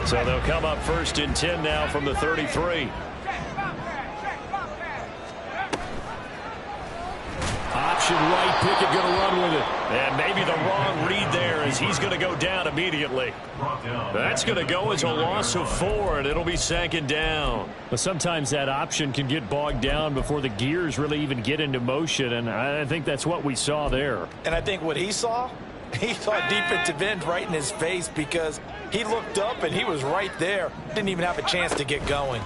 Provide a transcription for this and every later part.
So they'll come up 1st and 10 now from the 33. Option right, Pickett going to run with it. And maybe the wrong read there as he's going to go down immediately. That's going to go as a loss of 4, and it'll be 2nd down. But sometimes that option can get bogged down before the gears really even get into motion, and I think that's what we saw there. And I think what he saw defensive end right in his face because he looked up and he was right there. Didn't even have a chance to get going.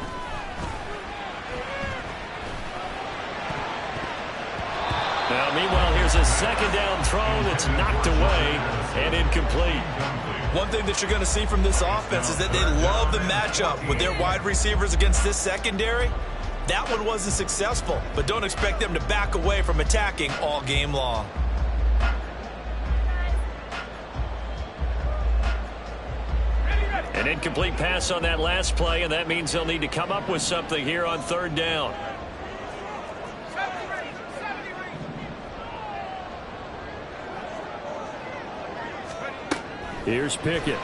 Now, meanwhile, here's a 2nd down throw that's knocked away and incomplete. One thing that you're going to see from this offense is that they love the matchup with their wide receivers against this secondary. That one wasn't successful, but don't expect them to back away from attacking all game long. An incomplete pass on that last play, and that means they'll need to come up with something here on 3rd down. Here's Pickett. Able to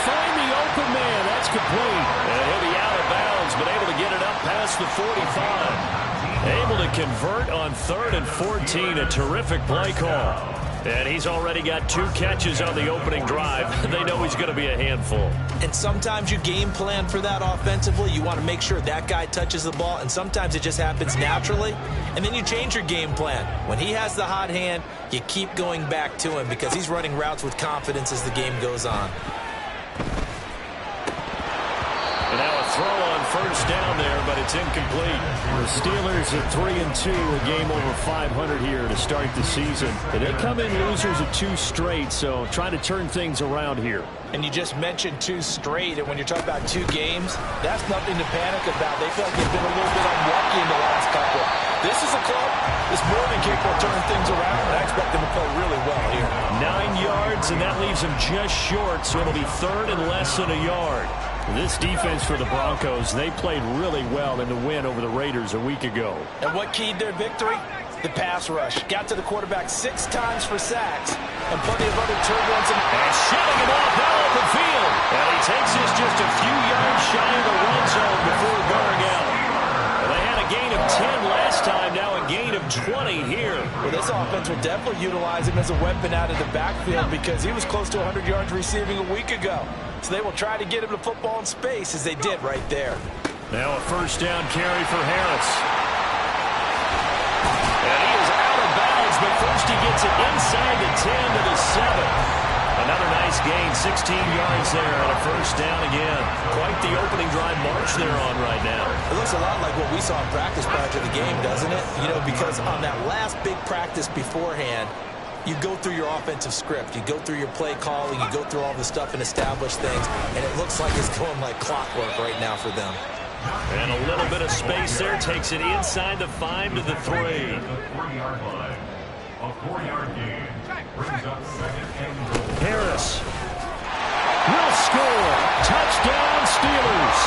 find the open man. That's complete. And he'll be out of bounds, but able to get it up past the 45. Able to convert on 3rd and 14. A terrific play call. And he's already got 2 catches on the opening drive. They know he's going to be a handful. And sometimes you game plan for that offensively. You want to make sure that guy touches the ball, and sometimes it just happens naturally. And then you change your game plan. When he has the hot hand, you keep going back to him because he's running routes with confidence as the game goes on. And now a throw on 1st down there, but it's incomplete. The Steelers at 3-2, a game over 500 here to start the season. And they come in losers of 2 straight, so trying to turn things around here. And you just mentioned 2 straight, and when you're talking about 2 games, that's nothing to panic about. They feel like they've been a little bit unlucky in the last couple. This is a club that's more than capable of turning things around, and I expect them to play really well here. 9 yards, and that leaves them just short, so it'll be 3rd and less than a yard. This defense for the Broncos, they played really well in the win over the Raiders a week ago. And what keyed their victory? The pass rush. Got to the quarterback 6 times for sacks and plenty of other turbulence. And shutting him off now open field. And he takes this just a few yards shy of the red zone before going out. And they had a gain of 10 last time, now a gain of 20 here. Well, this offense will definitely utilize him as a weapon out of the backfield because he was close to 100 yards receiving a week ago. So they will try to get him the football in space as they did right there. Now a 1st down carry for Harris. And he is out of bounds, but first he gets it inside the 10 to the 7. Another nice gain, 16 yards there on a 1st down again. Quite the opening drive march they're on right now. It looks a lot like what we saw in practice prior to the game, doesn't it? You know, because on that last big practice beforehand, you go through your offensive script. You go through your play calling. You go through all the stuff and establish things. And it looks like it's going like clockwork right now for them. And a little bit of space there. Takes it inside the 5 to the 3. A 4-yard gain brings up 2nd and goal. Harris will score. Touchdown, Steelers.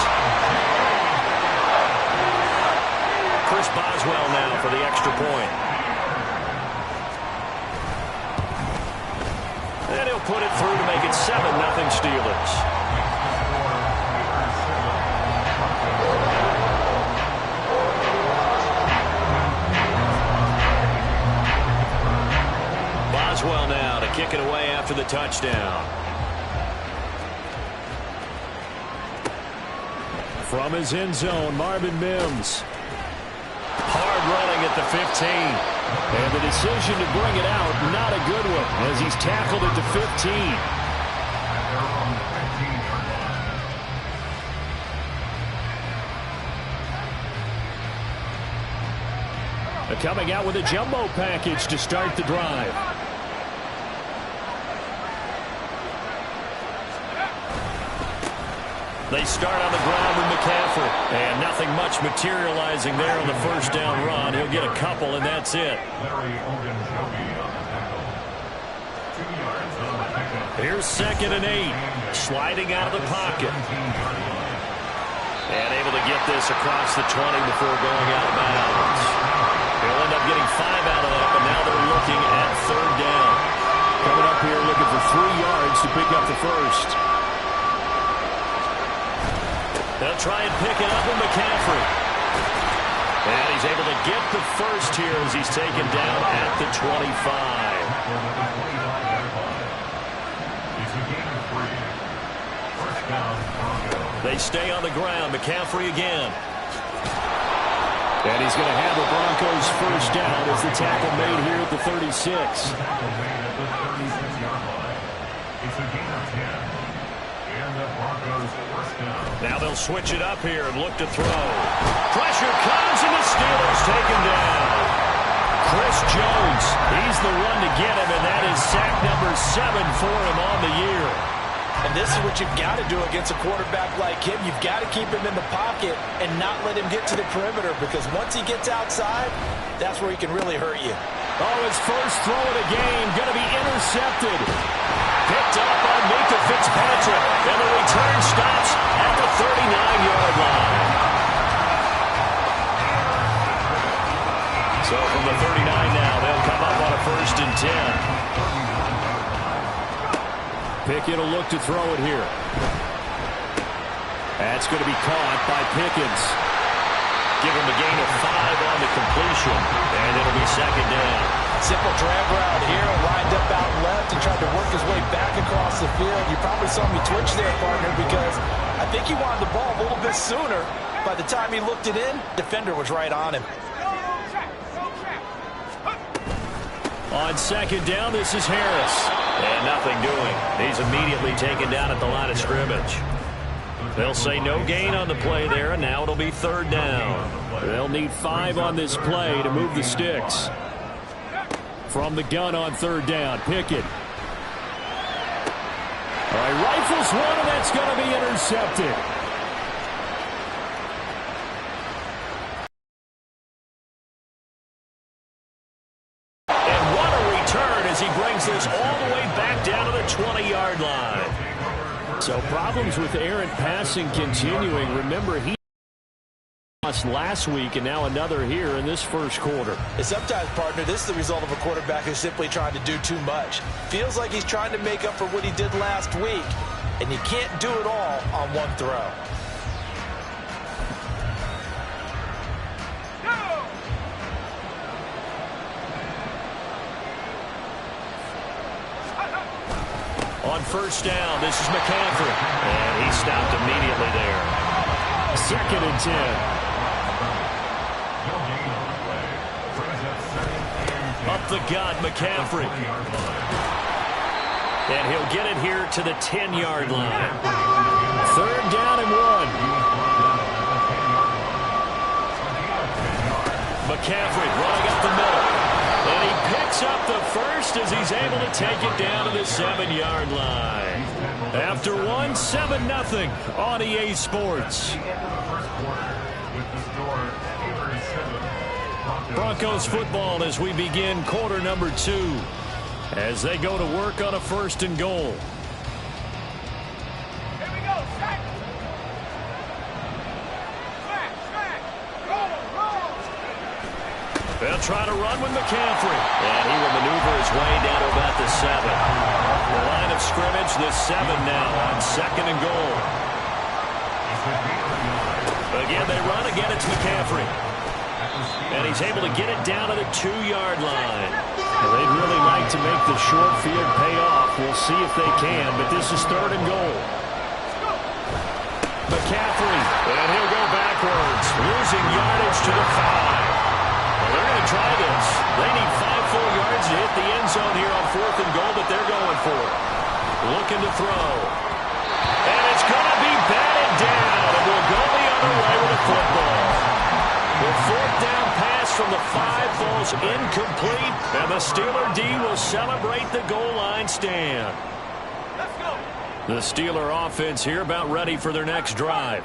Chris Boswell now for the extra point. And he'll put it through to make it 7-0 Steelers. Boswell now to kick it away after the touchdown. From his end zone, Marvin Mims. Hard running at the 15. And the decision to bring it out, not a good one, as he's tackled at the 15. Coming out with a jumbo package to start the drive. They start on the ground with McCaffrey. And nothing much materializing there on the 1st down run. He'll get a couple, and that's it. Here's 2nd and 8. Sliding out of the pocket. And able to get this across the 20 before going out of bounds. He'll end up getting 5 out of that, but now they're looking at 3rd down. Coming up here looking for 3 yards to pick up the first. They'll try and pick it up with McCaffrey. And he's able to get the first here as he's taken down at the 25. They stay on the ground. McCaffrey again. And he's going to have the Broncos first down as the tackle made here at the 36. Now they'll switch it up here and look to throw. Pressure comes and the Steelers take him down. Chris Jones, he's the one to get him, and that is sack number 7 for him on the year. And this is what you've got to do against a quarterback like him. You've got to keep him in the pocket and not let him get to the perimeter, because once he gets outside, that's where he can really hurt you. Oh, his first throw of the game going to be intercepted. Picked up by Minkah Fitzpatrick, and the return stops at the 39-yard line. So from the 39 now, they'll come up on a 1st and 10. Pickett will look to throw it here. That's going to be caught by Pickens. Give him a gain of 5 on the completion, and it'll be 2nd down. Simple drag route here, lined up out left and tried to work his way back across the field. You probably saw me twitch there, partner, because I think he wanted the ball a little bit sooner. By the time he looked it in, defender was right on him. On 2nd down, this is Harris. And nothing doing. He's immediately taken down at the line of scrimmage. They'll say no gain on the play there, and now it'll be 3rd down. They'll need 5 on this play to move the sticks. From the gun on 3rd down, Pickett. All right, rifles one, and that's going to be intercepted. And what a return as he brings this all the way back down to the 20-yard line. So problems with errant passing continuing. Remember, he lost last week, and now another here in this first quarter. And sometimes, partner, this is the result of a quarterback who's simply trying to do too much. Feels like he's trying to make up for what he did last week, and you can't do it all on one throw. On 1st down, this is McCaffrey. And he stopped immediately there. 2nd and 10. Up the gut, McCaffrey. And he'll get it here to the 10-yard line. 3rd down and 1. McCaffrey running up the middle. And he picks up the first as he's able to take it down to the 7-yard line. After one, 7-0 on EA Sports. Broncos football as we begin quarter number 2 as they go to work on a 1st and goal. Here we go. Check. They'll try to run with McCaffrey. And he will maneuver his way down to about the 7. The line of scrimmage, the 7 now on 2nd and goal. Again, they run. Again, it's McCaffrey. And he's able to get it down to the 2-yard line. Well, they'd really like to make the short field pay off. We'll see if they can, but this is 3rd and goal. McCaffrey, and he'll go backwards, losing yardage to the 5. Well, they're going to try this. They need 5 full yards to hit the end zone here on 4th and goal, but they're going for it. Looking to throw. And it's going to be batted down, and we'll go the other way with the football. The 4th down pass from the 5 falls incomplete, and the Steeler D will celebrate the goal line stand. Let's go. The Steeler offense here about ready for their next drive.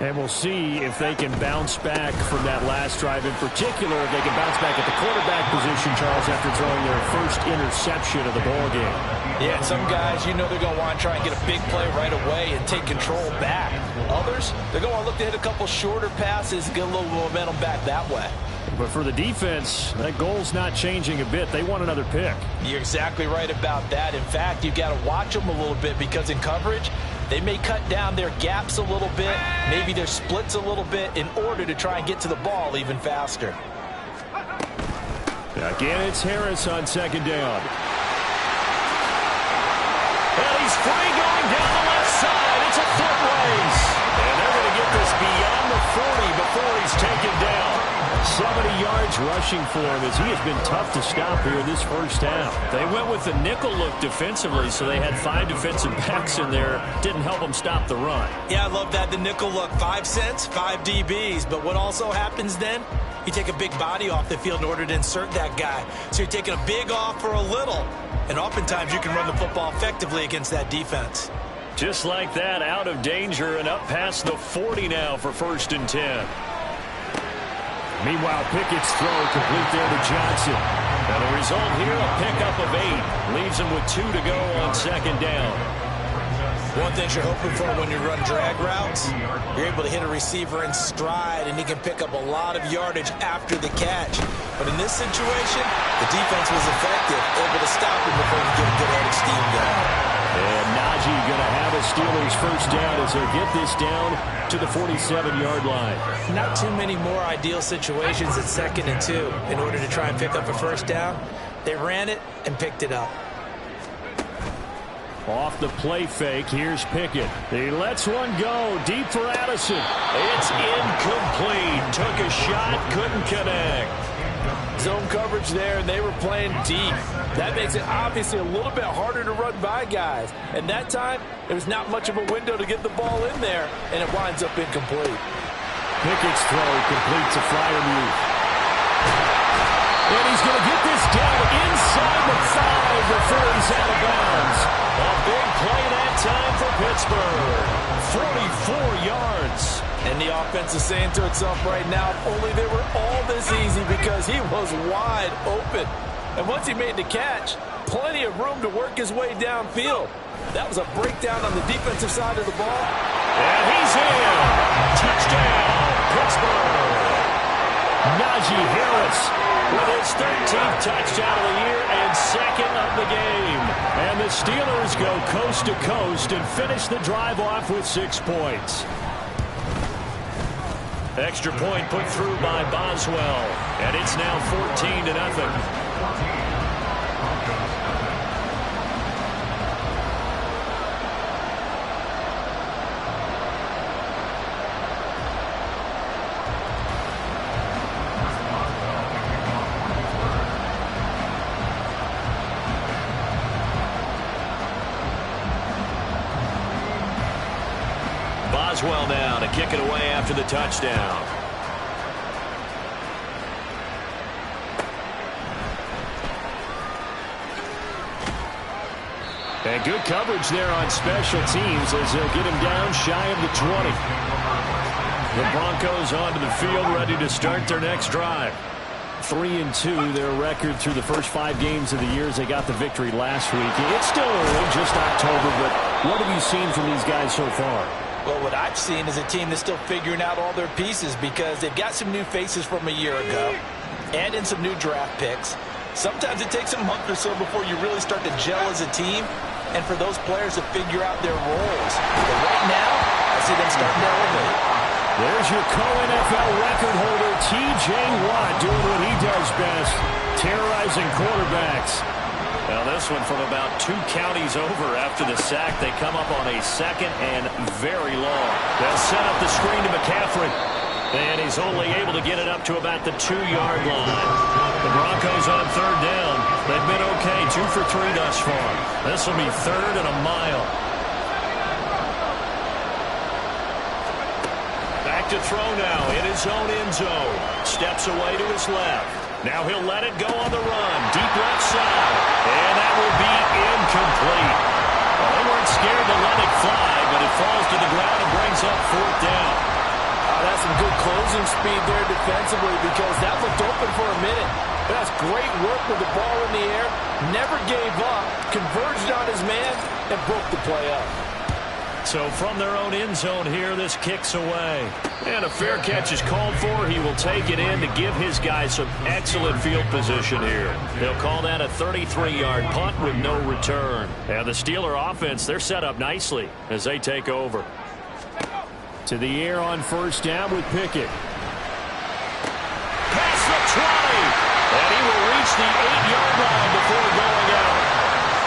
And we'll see if they can bounce back from that last drive. In particular, if they can bounce back at the quarterback position, Charles, after throwing their first interception of the ballgame. Yeah, some guys, you know they're going to want to try and get a big play right away and take control back. Others, they're going to look to hit a couple shorter passes, get a little momentum back that way. But for the defense, that goal's not changing a bit. They want another pick. You're exactly right about that. In fact, you've got to watch them a little bit because in coverage, they may cut down their gaps a little bit, maybe their splits a little bit in order to try and get to the ball even faster. Again, it's Harris on second down. And he's free going down the left side. It's a foot race. And they're going to get this beyond the 40 before he's taken down. 70 yards rushing for him as he has been tough to stop here this first half. They went with the nickel look defensively, so they had 5 defensive backs in there. Didn't help them stop the run. Yeah, I love that, the nickel look. 5 cents, 5 DBs. But what also happens then? You take a big body off the field in order to insert that guy. So you're taking a big off for a little. And oftentimes you can run the football effectively against that defense. Just like that, out of danger and up past the 40 now for 1st and 10. Meanwhile, Pickett's throw complete there to Johnson. And the result here, a pickup of 8. Leaves him with 2 to go on second down. One thing you're hoping for when you run drag routes, you're able to hit a receiver in stride, and he can pick up a lot of yardage after the catch. But in this situation, the defense was effective, able to stop him before he get a good head of steam going. And Najee going to have a Steelers first down as they get this down to the 47-yard line. Not too many more ideal situations at 2nd and 2 in order to try and pick up a first down. They ran it and picked it up. Off the play fake, here's Pickett. He lets one go deep for Addison. It's incomplete. Took a shot, couldn't connect. Zone coverage there, and they were playing deep. That makes it obviously a little bit harder to run by guys. And that time, there was not much of a window to get the ball in there, and it winds up incomplete. Pickett's throw completes a Freiermuth. And he's going to get this down inside the 5 before he's out of bounds. A big play that time for Pittsburgh. 44 yards. And the offense is saying to itself right now, if only they were all this easy, because he was wide open. And once he made the catch, plenty of room to work his way downfield. That was a breakdown on the defensive side of the ball. And he's in. Touchdown, Pittsburgh. Najee Harris with his 13th touchdown of the year and 2nd of the game. And the Steelers go coast to coast and finish the drive off with 6 points. Extra point put through by Boswell. And it's now 14-0. Boswell now to kick it away after the touchdown. And good coverage there on special teams as they'll get him down shy of the 20. The Broncos onto the field, ready to start their next drive. 3-2, their record through the first 5 games of the year as they got the victory last week. It's still early, just October, but what have you seen from these guys so far? Well, what I've seen is a team that's still figuring out all their pieces because they've got some new faces from a year ago and in some new draft picks. Sometimes it takes a month or so before you really start to gel as a team and for those players to figure out their roles. But right now, I see them starting to elevate. There's your co-NFL record holder, T.J. Watt, doing what he does best, terrorizing quarterbacks. Now this one from about 2 counties over after the sack. They come up on a 2nd and very long. They'll set up the screen to McCaffrey. And he's only able to get it up to about the 2-yard line. The Broncos on 3rd down. They've been okay, 2 for 3 thus far. This will be 3rd and a mile. Back to throw now in his own end zone. Steps away to his left. Now he'll let it go on the run. Deep left side. And that will be incomplete. Well, they weren't scared to let it fly, but it falls to the ground and brings up 4th down. That's some good closing speed there defensively because that looked open for a minute. But that's great work with the ball in the air. Never gave up. Converged on his man and broke the play up. So from their own end zone here, this kicks away. And a fair catch is called for. He will take it in to give his guys some excellent field position here. They'll call that a 33-yard punt with no return. And the Steeler offense, they're set up nicely as they take over. To the air on first down with Pickett. Past the 20. And he will reach the 8-yard line before going out.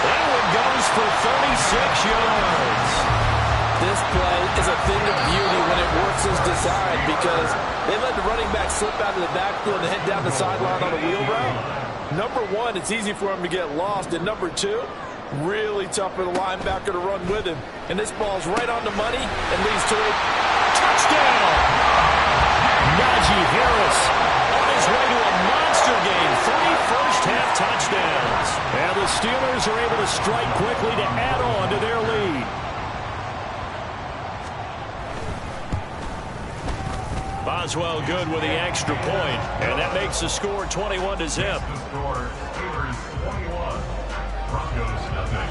That one goes for 36 yards. This play is a thing of beauty when it works as designed because they let the running back slip out of the backfield and head down the sideline on a wheel route. Number one, it's easy for him to get lost. And number two, really tough for the linebacker to run with him. And this ball's right on the money and leads to a touchdown. Najee Harris On his way to a monster game. 3 first-half touchdowns. And the Steelers are able to strike quickly to add on to their lead. Boswell good with the extra point, and that makes the score 21-0. The score, Steelers 21, Broncos nothing.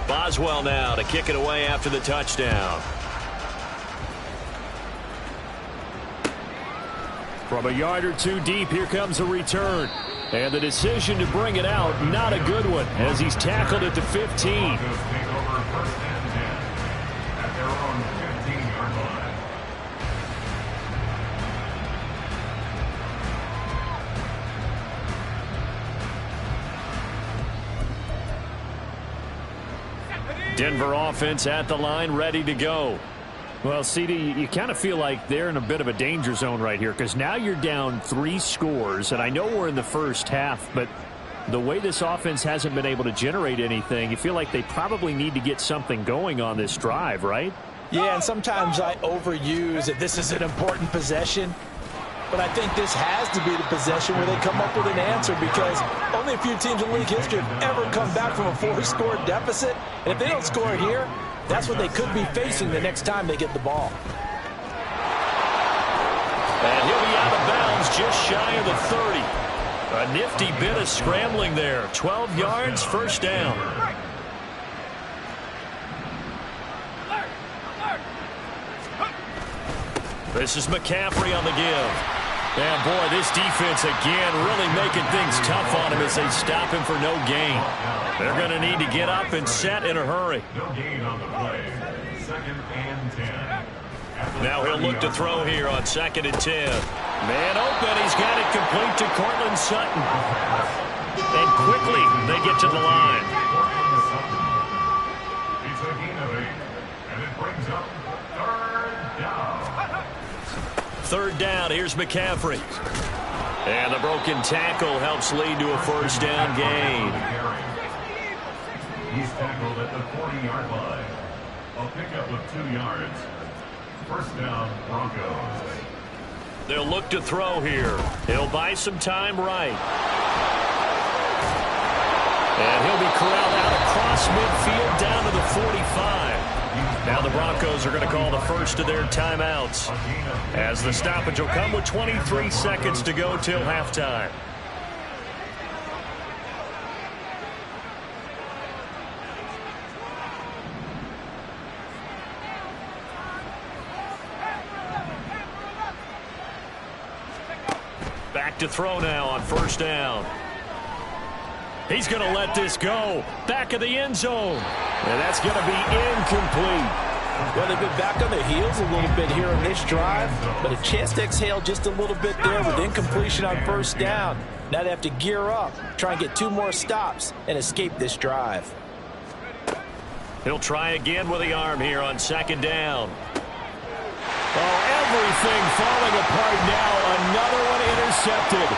Boswell now to kick it away after the touchdown. From a yard or two deep, here comes a return. And the decision to bring it out, not a good one, as he's tackled at the 15. Broncos take over first and 10 at their own 15-yard line. Denver offense at the line, ready to go. Well, CD, you kind of feel like they're in a bit of a danger zone right here because now you're down 3 scores, and I know we're in the first half, but the way this offense hasn't been able to generate anything, you feel like they probably need to get something going on this drive, right? Yeah, and sometimes I overuse that this is an important possession. But I think this has to be the possession where they come up with an answer because only a few teams in league history have ever come back from a 4-score deficit. And if they don't score here, that's what they could be facing the next time they get the ball. And he'll be out of bounds just shy of the 30. A nifty bit of scrambling there. 12 yards, first down. This is McCaffrey on the give. And, boy, this defense again really making things tough on him as they stop him for no gain. They're going to need to get up and set in a hurry. No gain on the play. 2nd and 10. Now he'll look to throw here on 2nd and 10. Man open. He's got it complete to Cortland Sutton. And quickly they get to the line. It's a gain of 8, and it brings up 3rd down. 3rd down. Here's McCaffrey. And the broken tackle helps lead to a first down gain. He's tackled at the 40-yard line. A pickup of 2 yards. First down, Broncos. They'll look to throw here. He'll buy some time right. And he'll be corralled out across midfield down to the 45. Now the Broncos are going to call the first of their timeouts as the stoppage will come with 23 seconds to go till halftime. Back to throw now on first down. He's going to let this go. Back of the end zone. And that's going to be incomplete. Well, they've been back on their heels a little bit here in this drive, but a chance to exhale just a little bit there with incompletion on first down. Now they have to gear up, try and get 2 more stops, and escape this drive. He'll try again with the arm here on 2nd down. Oh, everything falling apart now. Another one intercepted.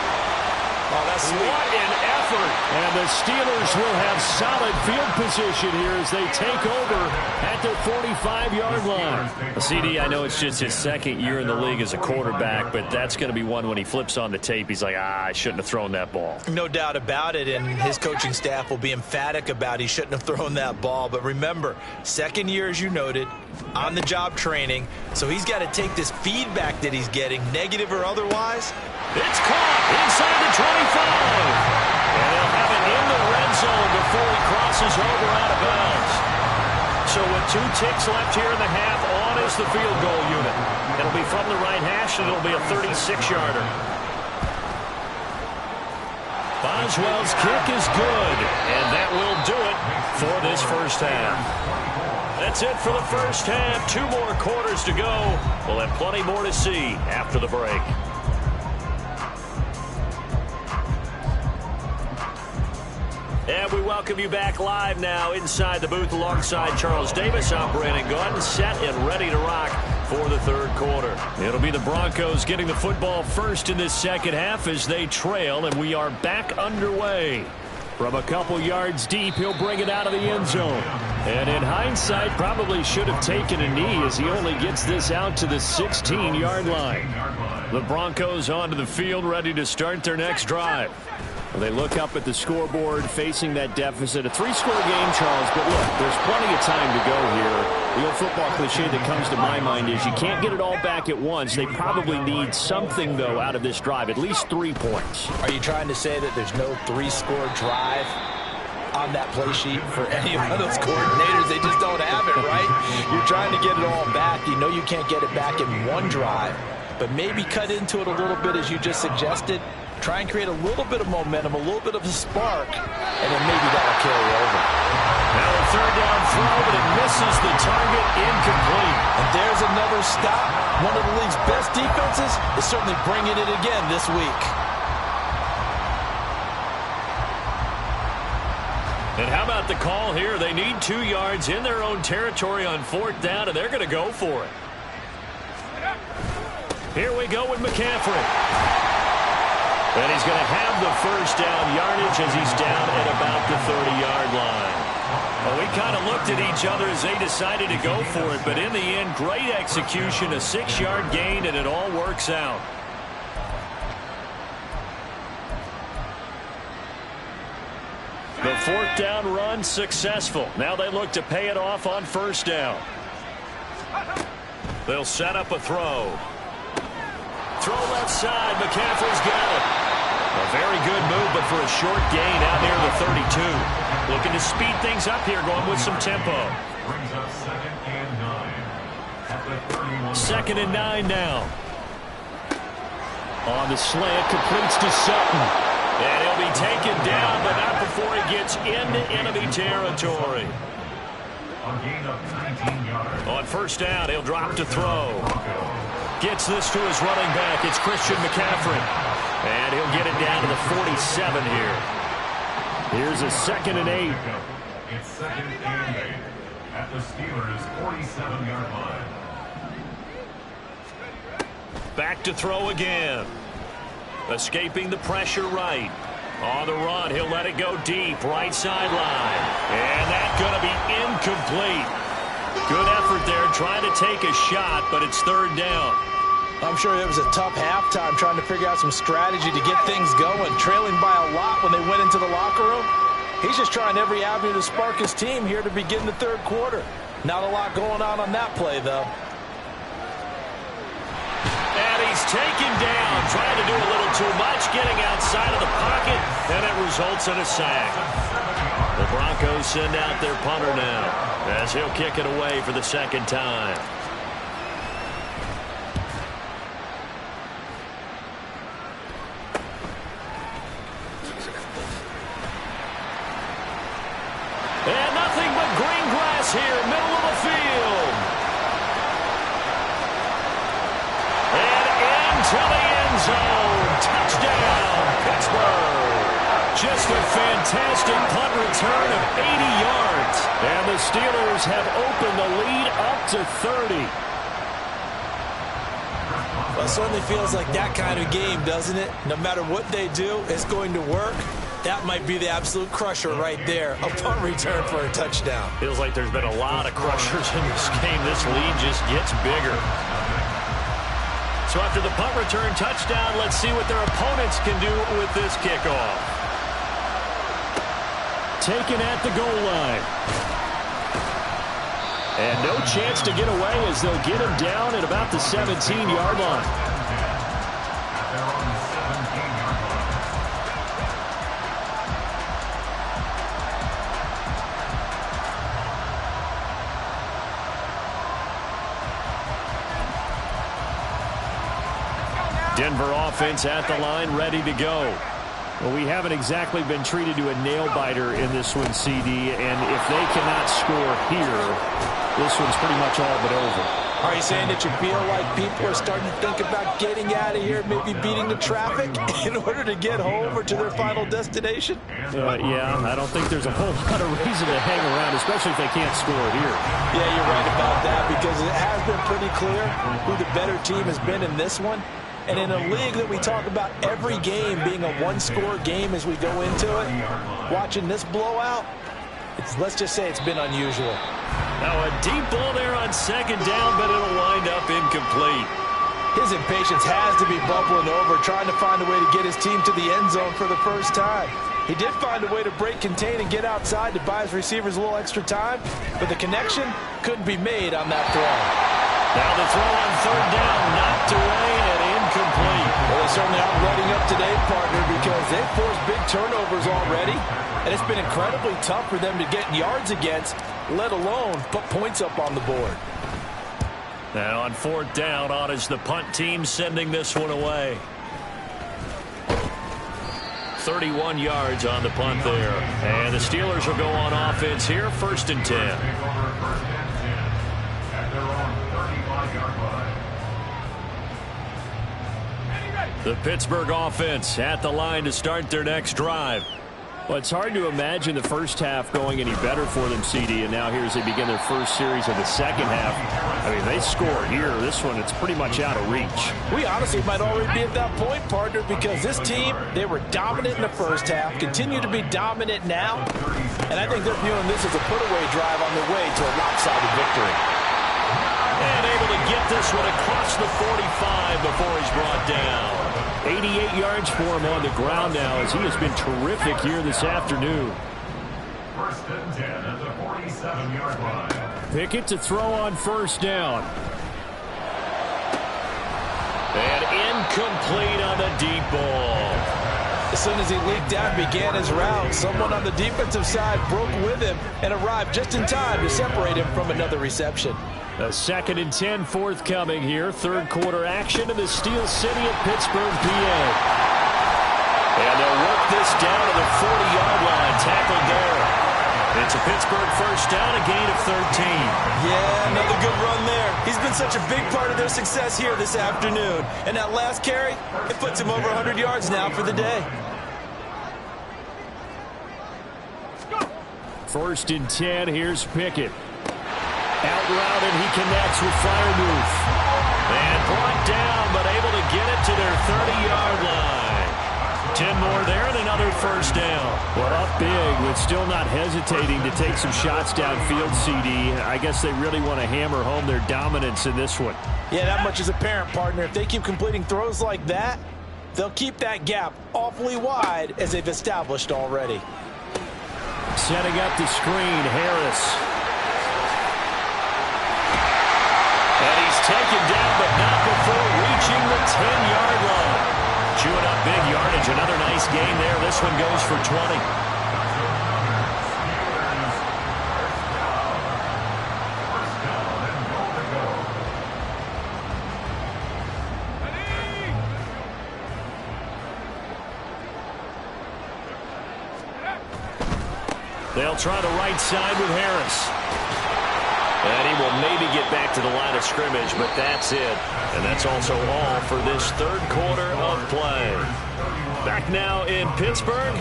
Oh, that's sweet. What an effort. And the Steelers will have solid field position here as they take over at their 45-yard line. CD, I know it's just his 2nd year in the league as a quarterback, but that's going to be one when he flips on the tape. He's like, I shouldn't have thrown that ball. No doubt about it, and his coaching staff will be emphatic about he shouldn't have thrown that ball. But remember, 2nd year, as you noted, on-the-job training, so he's got to take this feedback that he's getting, negative or otherwise. It's caught inside the 25. And they'll have it in the red zone before he crosses over out of bounds. So with 2 ticks left here in the half, on is the field goal unit. It'll be from the right hash, and it'll be a 36-yarder. Boswell's kick is good, and that will do it for this first half. That's it for the first half. 2 more quarters to go. We'll have plenty more to see after the break. And we welcome you back live now inside the booth alongside Charles Davis. I'm Brandon Gaudin, set and ready to rock for the third quarter. It'll be the Broncos getting the football first in this second half as they trail, and we are back underway. From a couple yards deep, he'll bring it out of the end zone. And in hindsight, probably should have taken a knee as he only gets this out to the 16-yard line. The Broncos onto the field, ready to start their next drive. They look up at the scoreboard, facing that deficit. A 3-score game, Charles, but look, there's plenty of time to go here. The old football cliche that comes to my mind is you can't get it all back at once. They probably need something, though, out of this drive, at least 3 points. Are you trying to say that there's no 3-score drive on that play sheet for any of those coordinators? They just don't have it, right? You're trying to get it all back. You know you can't get it back in one drive, but maybe cut into it a little bit as you just suggested. Try and create a little bit of momentum, a little bit of a spark, and then maybe that'll carry over. Now a third down throw, but it misses the target, incomplete. And there's another stop. One of the league's best defenses is certainly bringing it again this week. And how about the call here? They need 2 yards in their own territory on 4th down, and they're going to go for it. Here we go with McCaffrey. And he's going to have the first down yardage as he's down at about the 30-yard line. Well, we kind of looked at each other as they decided to go for it, but in the end, great execution, a 6-yard gain, and it all works out. The 4th down run successful. Now they look to pay it off on 1st down. They'll set up a throw. Throw left side. McCaffrey's got it. A very good move, but for a short gain out near the 32. Looking to speed things up here, going with some tempo. Brings up 2nd and 9 at the 31. 2nd and 9 now. On the slant, completes to Sutton. And he'll be taken down, but not before he gets into enemy territory. A gain of 19 yards. On 1st down, he'll drop to throw. Gets this to his running back. It's Christian McCaffrey. And he'll get it down to the 47 here. Here's a 2nd and 8. It's 2nd and 8 at the Steelers' 47-yard line. Back to throw again. Escaping the pressure right. On the run, he'll let it go deep. Right sideline. And that's going to be incomplete. Good effort there trying to take a shot, but it's 3rd down. I'm sure it was a tough halftime trying to figure out some strategy to get things going, trailing by a lot when they went into the locker room. He's just trying every avenue to spark his team here to begin the 3rd quarter. Not a lot going on that play, though. And he's taken down, trying to do a little too much, getting outside of the pocket, and it results in a sack. The Broncos send out their punter now, as he'll kick it away for the 2nd time. And nothing but green grass here, middle of the field. And into the end zone. Touchdown, Pittsburgh. Just a fantastic punt return of 80 yards. And the Steelers have opened the lead up to 30. Well, it certainly feels like that kind of game, doesn't it? No matter what they do, it's going to work. That might be the absolute crusher right there. A punt return for a touchdown. Feels like there's been a lot of crushers in this game. This lead just gets bigger. So after the punt return touchdown, let's see what their opponents can do with this kickoff. Taken at the goal line. And no chance to get away as they'll get him down at about the 17-yard line. Denver offense at the line, ready to go. Well, we haven't exactly been treated to a nail-biter in this one, CD, and if they cannot score here, this one's pretty much all but over. Are you saying that you feel like people are starting to think about getting out of here, maybe beating the traffic in order to get home or to their final destination? Yeah, I don't think there's a whole lot of reason to hang around, especially if they can't score here. Yeah, you're right about that, because it has been pretty clear who the better team has been in this one. And in a league that we talk about every game being a one-score game as we go into it, watching this blowout, let's just say it's been unusual. Now a deep ball there on second down, but it'll wind up incomplete. His impatience has to be bubbling over, trying to find a way to get his team to the end zone for the first time. He did find a way to break contain and get outside to buy his receivers a little extra time, but the connection couldn't be made on that throw. Now the throw on third down, knocked away and incomplete. Well, they certainly aren't letting up today, partner, because they've forced big turnovers already, and it's been incredibly tough for them to get yards against, let alone put points up on the board. Now on fourth down, on is the punt team sending this one away. 31 yards on the punt there. And the Steelers will go on offense here, 1st and 10. The Pittsburgh offense at the line to start their next drive. Well, it's hard to imagine the first half going any better for them, CD, and now here as they begin their first series of the second half. I mean, they score here. This one, it's pretty much out of reach. We honestly might already be at that point, partner, because this team, they were dominant in the first half, continue to be dominant now, and I think they're viewing this as a put-away drive on their way to a lopsided victory. And able to get this one across the 45 before he's brought down. 88 yards for him on the ground now as he has been terrific here this afternoon. 1st and 10 at the 47-yard line. Pickett to throw on first down. And incomplete on the deep ball. As soon as he leaked out and began his route, someone on the defensive side broke with him and arrived just in time to separate him from another reception. A 2nd and 10 forthcoming here. Third quarter action in the Steel City of Pittsburgh, PA. And they'll work this down to the 40-yard line. Tackled there. It's a Pittsburgh first down, a gain of 13. Yeah, another good run there. He's been such a big part of their success here this afternoon. And that last carry, it puts him over 100 yards now for the day. 1st and 10, here's Pickett. Out route, and he connects with Freiermuth. And brought down, but able to get it to their 30-yard line. 10 more there and another first down. Well, up big, but still not hesitating to take some shots downfield, CD. I guess they really want to hammer home their dominance in this one. Yeah, that much is apparent, partner. If they keep completing throws like that, they'll keep that gap awfully wide as they've established already. Setting up the screen, Harris. And he's taken down, but not before reaching the 10-yard line. Chewing up big yardage. Another nice gain there. This one goes for 20. They'll try the right side with Harris. And he will maybe get back to the line of scrimmage, but that's it. And that's also all for this third quarter of play. Back now in Pittsburgh.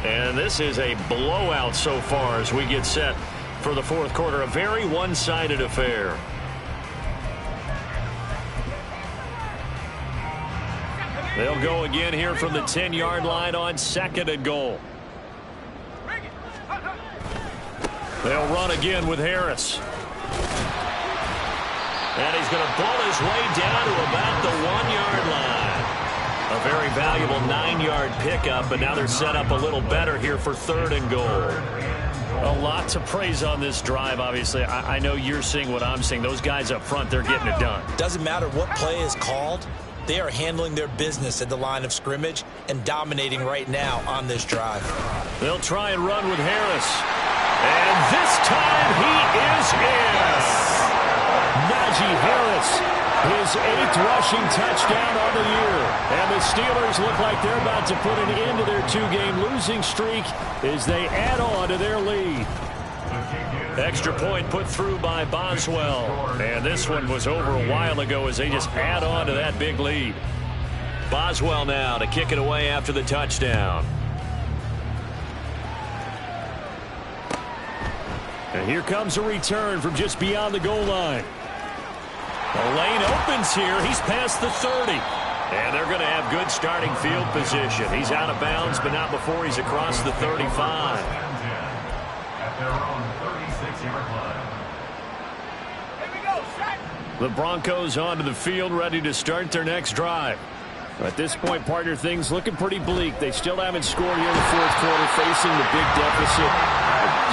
And this is a blowout so far as we get set for the fourth quarter. A very one-sided affair. They'll go again here from the 10-yard line on 2nd and goal. They'll run again with Harris. And he's going to pull his way down to about the 1-yard line. A very valuable 9-yard pickup, but now they're set up a little better here for 3rd and goal. A lot to praise on this drive, obviously. I know you're seeing what I'm seeing. Those guys up front, they're getting it done. Doesn't matter what play is called. They are handling their business at the line of scrimmage and dominating right now on this drive. They'll try and run with Harris. And this time he is in. Najee Harris His 8th rushing touchdown on the year. And the Steelers look like they're about to put an end to their 2-game losing streak as they add on to their lead. Extra point put through by Boswell. And this one was over a while ago as they just add on to that big lead. Boswell now to kick it away after the touchdown. And here comes a return from just beyond the goal line. The lane opens here. He's past the 30. And they're going to have good starting field position. He's out of bounds, but not before he's across the 35. At their own 36-yard line. Here we go, Shaq. The Broncos onto the field, ready to start their next drive. At this point, partner, things looking pretty bleak. They still haven't scored here in the 4th quarter, facing the big deficit.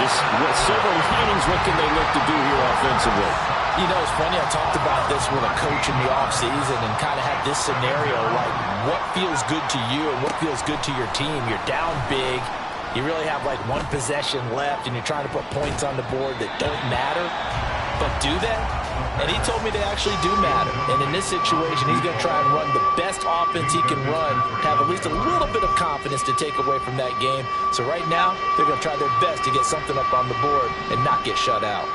Just silver linings, what can they look to do here offensively? You know, it's funny, I talked about this with a coach in the offseason and kind of had this scenario, like what feels good to you and what feels good to your team. You're down big. You really have like one possession left, and you're trying to put points on the board that don't matter. But do they? And he told me they actually do matter. And in this situation, he's going to try and run the best offense he can run, have at least a little bit of confidence to take away from that game. So right now, they're going to try their best to get something up on the board and not get shut out.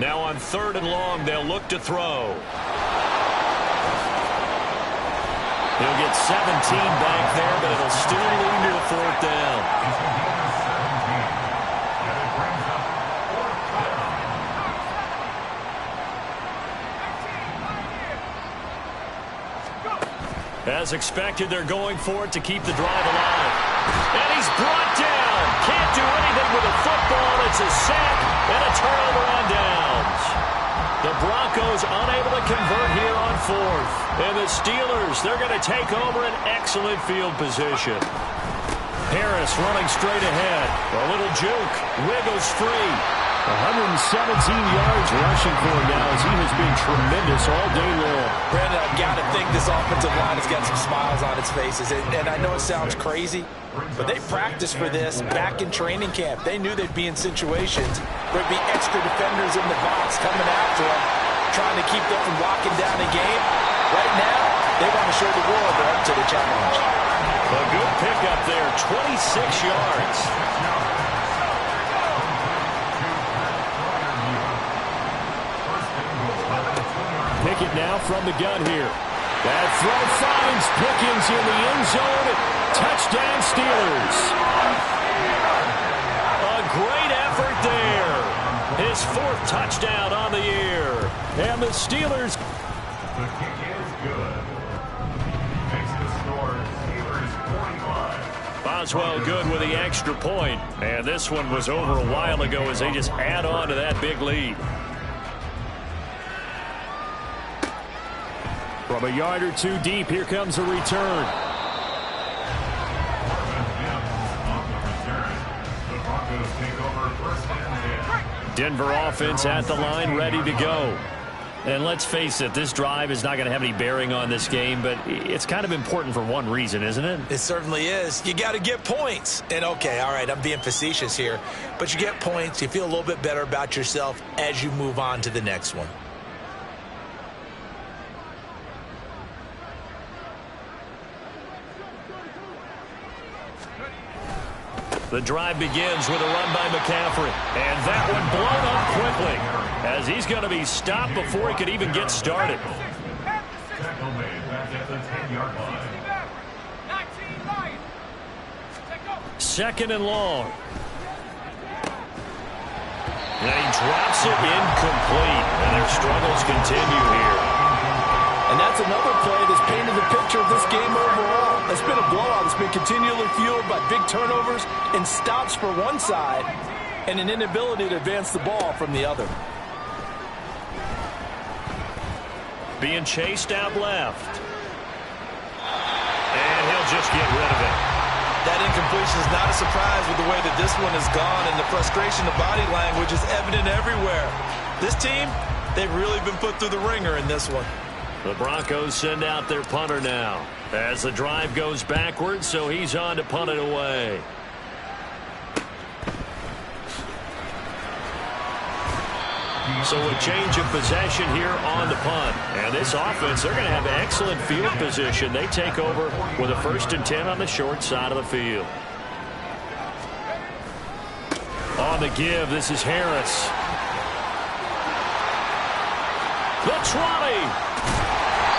Now on 3rd and long, they'll look to throw. He'll get 17 back there, but it'll still lead to the 4th down. As expected, they're going for it to keep the drive alive. And he's brought down. Can't do anything with a football. It's a sack and a turnover on downs. The Broncos unable to convert here on 4th. And the Steelers, they're going to take over an excellent field position. Harris running straight ahead. A little juke. Wiggles free. 117 yards rushing for him now as he has been tremendous all day long. Brandon, I've got to think this offensive line has got some smiles on its faces. And I know it sounds crazy, but they practiced for this back in training camp. They knew they'd be in situations where there'd be extra defenders in the box coming after them, trying to keep them from locking down a game. Right now, they want to show the world they're up to the challenge. A good pickup there, 26 yards. Pickett now from the gun here. That throw finds Pickens in the end zone. Touchdown, Steelers. A great effort there. His 4th touchdown on the year. And the Steelers. The kick is good. Makes the score Steelers 45. Boswell good with the extra point. And this one was over a while ago as they just add on to that big lead. From a yard or two deep, here comes a return. Denver offense at the line, ready to go. And let's face it, this drive is not going to have any bearing on this game, but it's kind of important for one reason, isn't it? It certainly is. You got to get points. And okay, all right, I'm being facetious here, but you get points, you feel a little bit better about yourself as you move on to the next one. The drive begins with a run by McCaffrey. And that one blown up quickly as he's going to be stopped before he could even get started. Tackle made back at the 10-yard line. 19 Lions. 2nd and long. And he drops it incomplete. And their struggles continue here. And that's another play that's painted the picture of this game overall. It's been a blowout. It's been continually fueled by big turnovers and stops for one side and an inability to advance the ball from the other. Being chased out left. And he'll just get rid of it. That incompletion is not a surprise with the way that this one has gone, and the frustration of body language is evident everywhere. This team, they've really been put through the ringer in this one. The Broncos send out their punter now as the drive goes backwards, so he's on to punt it away. So a change of possession here on the punt. And this offense, they're going to have excellent field position. They take over with a 1st and 10 on the short side of the field. On the give, this is Harris. The 20.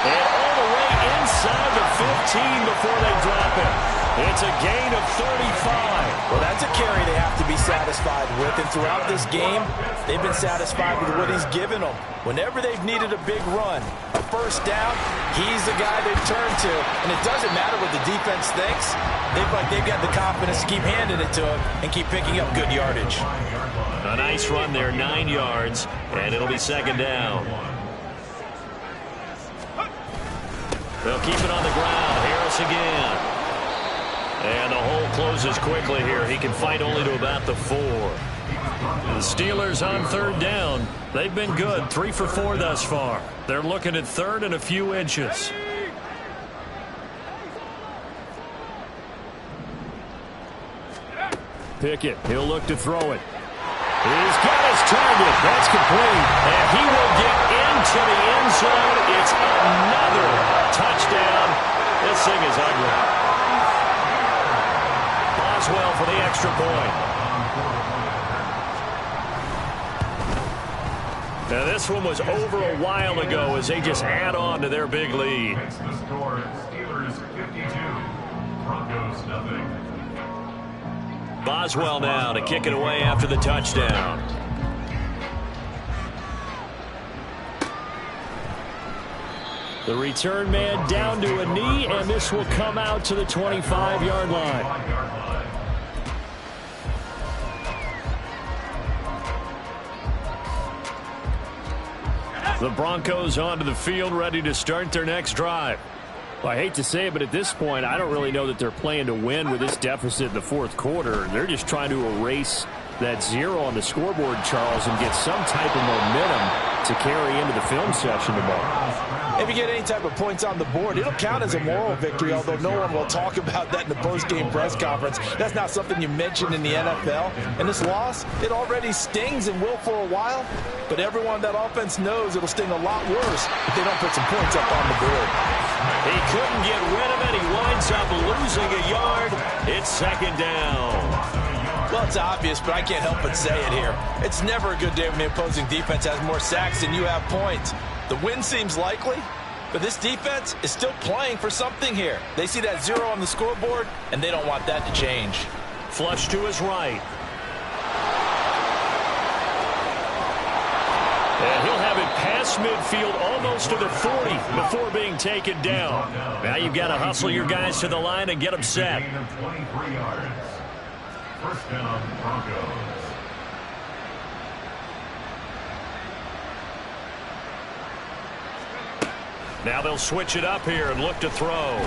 And all the way inside the 15 before they drop it. It's a gain of 35. Well, that's a carry they have to be satisfied with. And throughout this game, they've been satisfied with what he's given them. Whenever they've needed a big run, a 1st down, he's the guy they turn to. And it doesn't matter what the defense thinks. They've got the confidence to keep handing it to him and keep picking up good yardage. A nice run there, 9 yards, and it'll be 2nd down. They'll keep it on the ground. Harris again. And the hole closes quickly here. He can fight only to about the 4. The Steelers on 3rd down. They've been good. 3 for 4 thus far. They're looking at 3rd and a few inches. Pickett, he'll look to throw it. He's got his target. That's complete. And he will get into the end zone. It's another touchdown. This thing is ugly. Boswell for the extra point. Now this one was over a while ago as they just add on to their big lead. It's the score. Steelers 52, Broncos nothing. Boswell now to kick it away after the touchdown. The return man down to a knee, and this will come out to the 25-yard line. The Broncos onto the field, ready to start their next drive. Well, I hate to say it, but at this point, I don't really know that they're playing to win with this deficit in the 4th quarter. They're just trying to erase that 0 on the scoreboard, Charles, and get some type of momentum to carry into the film session tomorrow. If you get any type of points on the board, it'll count as a moral victory, although no one will talk about that in the post-game press conference. That's not something you mention in the NFL. And this loss, it already stings and will for a while, but everyone on that offense knows it'll sting a lot worse if they don't put some points up on the board. He couldn't get rid of it. He winds up losing a yard. It's 2nd down. Well, it's obvious, but I can't help but say it here. It's never a good day when the opposing defense has more sacks than you have points. The win seems likely, but this defense is still playing for something here. They see that 0 on the scoreboard, and they don't want that to change. Flush to his right. And he'll have it past midfield almost to the 40 before being taken down. Now you've got to hustle your guys to the line and get them set. 23 yards. 1st down, Broncos. Now they'll switch it up here and look to throw.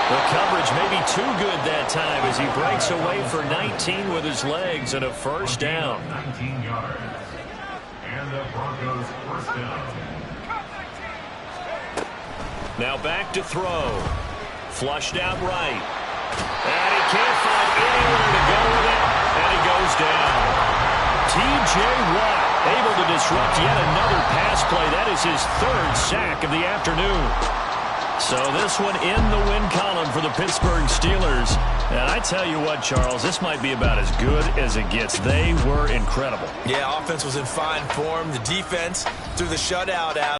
The coverage may be too good that time as he breaks away for 19 with his legs and a 1st down. 19 yards. And the Broncos 1st down. Now back to throw. Flushed out right. And he can't find anywhere to go with it. And he goes down. T.J. Watt able to disrupt yet another pass play. That is his 3rd sack of the afternoon. So this one in the win column for the Pittsburgh Steelers. And I tell you what, Charles, this might be about as good as it gets. They were incredible. Yeah, offense was in fine form. The defense threw the shutout out.